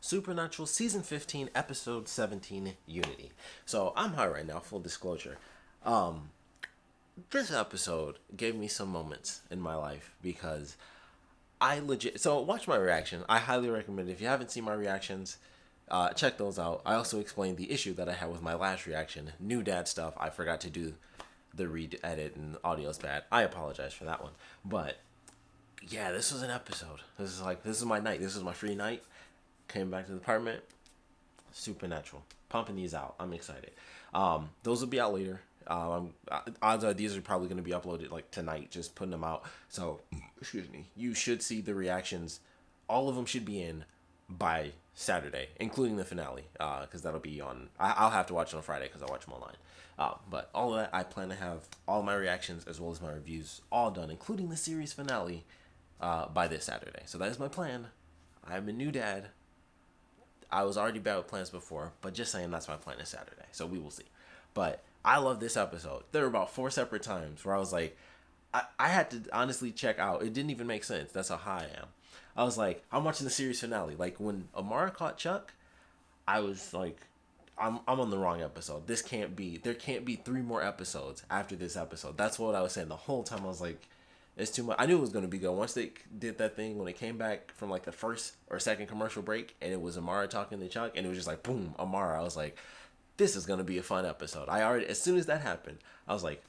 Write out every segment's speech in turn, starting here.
Supernatural Season 15, Episode 17, Unity. So I'm high right now, full disclosure. Um, this episode gave me some moments in my life because I legit. So watch my reaction. I highly recommend it. If you haven't seen my reactions, check those out. I also explained the issue that I had with my last reaction. New dad stuff. I forgot to do the re-edit and the audio's bad. I apologize for that one. But yeah, this was an episode. This is my night. This is my free night. Came back to the apartment. Supernatural. Pumping these out. I'm excited. Those will be out later. Odds are these are probably going to be uploaded like tonight. Just putting them out. So, excuse me. You should see the reactions. All of them should be in by Saturday, including the finale. Because that'll be on. I'll have to watch it on Friday because I watch them online. But all of that, I plan to have all my reactions as well as my reviews all done, including the series finale, by this Saturday. So that is my plan. I'm a new dad. I was already bad with plans before, but just saying that's my plan this Saturday. So we will see. But I love this episode. There were about 4 separate times where I was like, I had to honestly check out. It didn't even make sense. That's how high I am. I was like, I'm watching the series finale. Like when Amara caught Chuck, I was like, I'm on the wrong episode. This can't be. There can't be 3 more episodes after this episode. That's what I was saying the whole time. I was like, it's too much. I knew it was going to be good. Once they did that thing, when it came back from like the first or second commercial break, and it was Amara talking to Chuck, and it was just like, boom, Amara. I was like, this is going to be a fun episode. As soon as that happened, I was like,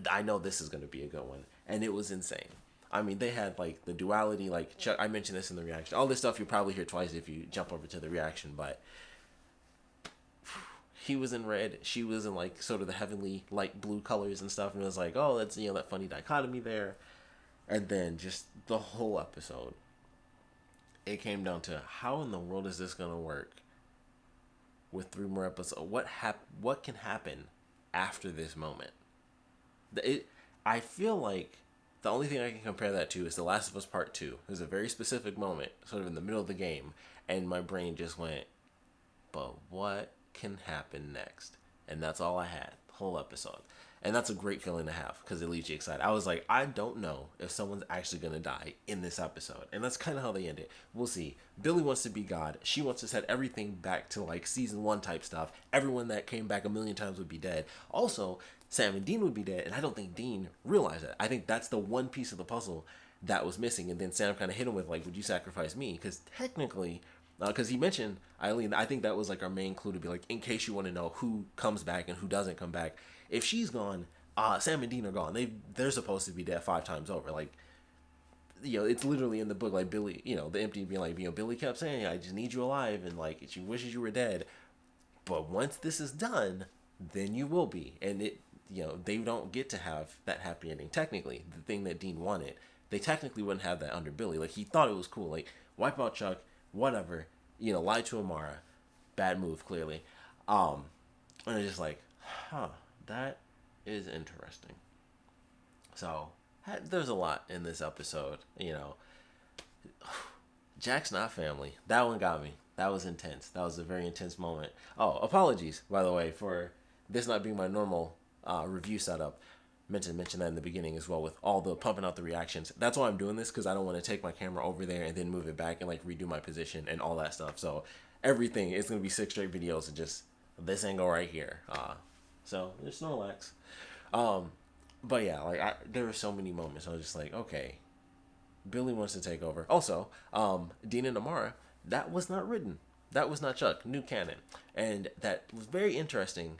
I know this is going to be a good one. And it was insane. I mean, they had like the duality, like Chuck, I mentioned this in the reaction. All this stuff you'll probably hear twice if you jump over to the reaction, but he was in red, she was in like sort of the heavenly light blue colors and stuff, and it was like, oh, that's, that funny dichotomy there. And then just the whole episode, it came down to how in the world is this gonna work with 3 more episodes? What can happen after this moment? I feel like the only thing I can compare that to is The Last of Us Part 2. There's a very specific moment, sort of in the middle of the game, and my brain just went, but what can happen next? And that's all I had, the whole episode. And that's a great feeling to have because it leaves you excited. I was like, I don't know if someone's actually going to die in this episode. And that's kind of how they end it. We'll see. Billy wants to be God. She wants to set everything back to like season 1 type stuff. Everyone that came back a million times would be dead. Also, Sam and Dean would be dead. And I don't think Dean realized that. I think that's the one piece of the puzzle that was missing. And then Sam kind of hit him with like, would you sacrifice me? Because technically, because he mentioned Eileen, I think that was like our main clue to be like, in case you want to know who comes back and who doesn't come back. If she's gone, Sam and Dean are gone. They're supposed to be dead 5 times over. Like, it's literally in the book. Like Billy, the empty being like, Billy kept saying, "I just need you alive," and like she wishes you were dead. But once this is done, then you will be. And they don't get to have that happy ending. Technically, the thing that Dean wanted, they technically wouldn't have that under Billy. Like he thought it was cool. Like wipe out Chuck, whatever. Lie to Amara, bad move clearly. And it's just like, that is interesting. So, there's a lot in this episode, Jack's not family. That one got me. That was intense. That was a very intense moment. Oh, apologies, by the way, for this not being my normal review setup. Meant to mention that in the beginning as well with all the pumping out the reactions. That's why I'm doing this, because I don't want to take my camera over there and then move it back and like redo my position and all that stuff. So, everything, it's going to be 6 straight videos of just this angle right here. So, there's Snorlax. But yeah, like there were so many moments. I was just like, okay, Billy wants to take over. Also, Dean and Amara, that was not written. That was not Chuck. New canon, and that was very interesting.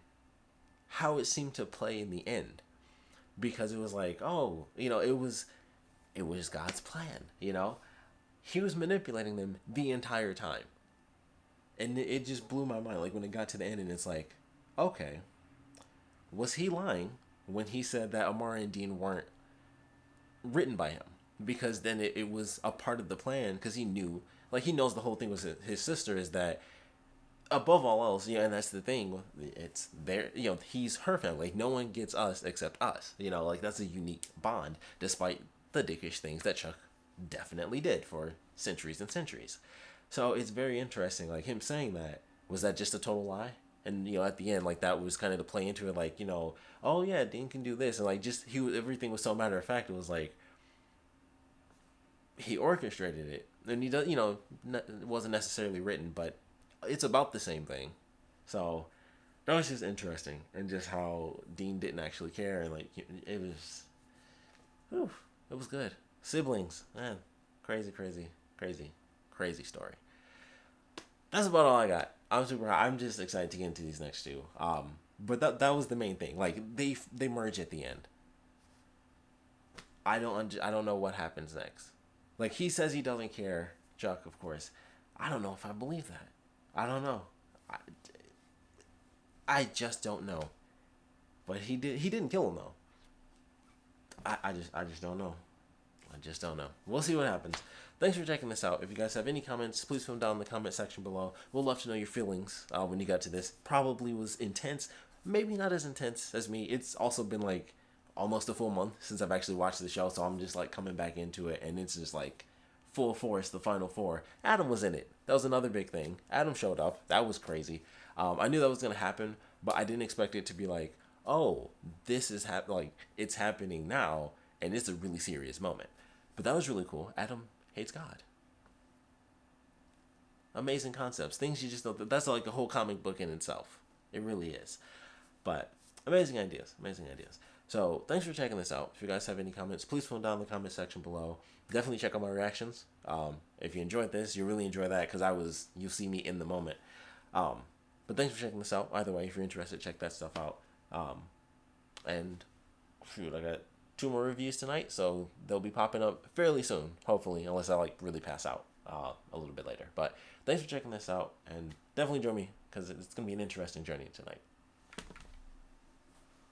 How it seemed to play in the end, because it was like, oh, it was God's plan. He was manipulating them the entire time, and it just blew my mind. Like when it got to the end, and it's like, okay. Was he lying when he said that Amara and Dean weren't written by him? Because then it was a part of the plan, because he knew, like he knows the whole thing was his sister, is that above all else, and that's the thing, it's there, he's her family. Like, no one gets us except us, like that's a unique bond, despite the dickish things that Chuck definitely did for centuries and centuries. So it's very interesting, like him saying that, was that just a total lie? And at the end, like that was kind of to play into it, like oh yeah, Dean can do this, and like everything was so matter of fact. It was like he orchestrated it, And he does, it wasn't necessarily written, but it's about the same thing. So that was just interesting, and just how Dean didn't actually care, and like it was, whew, it was good. Siblings, man, crazy, crazy, crazy, crazy story. That's about all I got. I'm just excited to get into these next two. But that was the main thing. Like they merge at the end. I don't know what happens next. Like he says he doesn't care, Chuck, of course. I don't know if I believe that. I don't know. I, I just don't know. But he didn't kill him though. I just don't know. I just don't know. We'll see what happens. Thanks for checking this out. If you guys have any comments, please put them down in the comment section below. We'll love to know your feelings when you got to this. Probably was intense. Maybe not as intense as me. It's also been like almost a full month since I've actually watched the show, so I'm just like coming back into it, and it's just like full force, the final four. Adam was in it. That was another big thing. Adam showed up. That was crazy. I knew that was going to happen, but I didn't expect it to be like, oh, this is like it's happening now, and it's a really serious moment. But that was really cool. Adam hates God. Amazing concepts. Things you just don't. That's like a whole comic book in itself. It really is. But amazing ideas. Amazing ideas. So thanks for checking this out. If you guys have any comments, please put them down in the comment section below. Definitely check out my reactions. If you enjoyed this, you really enjoy that because you'll see me in the moment. But thanks for checking this out. Either way, if you're interested, check that stuff out. And shoot, I got 2 more reviews tonight, so they'll be popping up fairly soon, hopefully, unless I like really pass out a little bit later. But thanks for checking this out, and definitely join me because it's gonna be an interesting journey tonight.